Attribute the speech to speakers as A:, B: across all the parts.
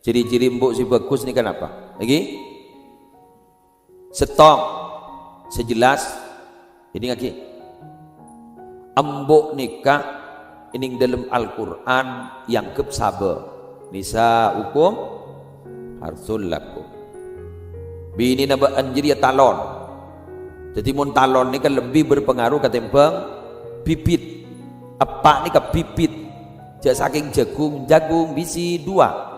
A: Ciri-ciri mbok si bagus ini kan apa? Lagi? Setong, sejelas. Ini lagi. Embok nikah ini dalam Al-Quran yang sabar. Nisa hukum harsul lakum. Bini naba anjir ya talon. Jadi mun talon ini kan lebih berpengaruh ketimbang bibit. Apa ini ke bibit? Jak saking jagung bisi 2.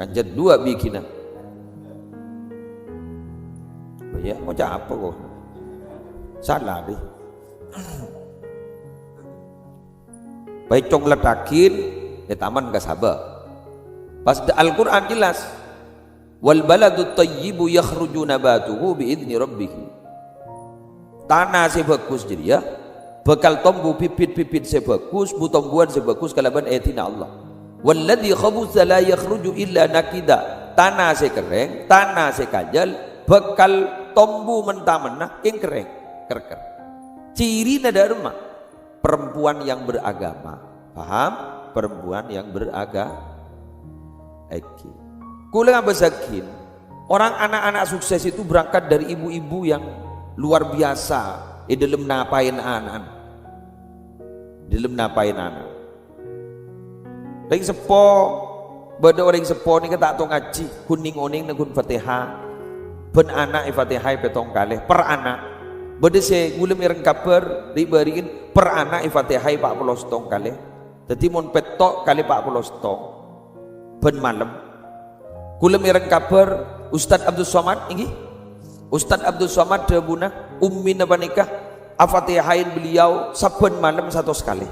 A: Kanjat 2 bikinan. Oh ya, mau apa kok? Salah deh. Baik cong letakin, ya taman gak sabar. Pas Al-Quran jelas, wal baladu tayyibu yakhruju nabatuhu biidzni rabbih. Tanah sebagus jadi ya, bakal tumbuh pipit-pipit sebagus, tumbuhan sebagus kalaban ayatina Allah. Walladzi khabutha la yakhruju illa nakida. Tanah sekering, tanah sekajal, bakal tumbuh mentah-mentah yang kering, kerker. Ciri nada rumah perempuan yang beragama, paham? Perempuan yang beragama. Eki. Kula basakin, orang anak-anak sukses itu berangkat dari ibu-ibu yang luar biasa di dalam napain anak. Dalam napain anak. Ring sepo, beda orang sepo ni kata tong ngaji, kuning oning negun Fatihah. Ben anak Fatihah petong kalih per anak. Beda se ngulem ireng kabar diberiin per anak Fatihah 40 setong kalih. Dadi mun petok kali 40 setong. Ben malam. Kulem ireng kabar Ustadz Abdul Somad ini. Ustadz Abdul Somad debuna ummi napa nikah Afatihain beliau saben malam 1 kali.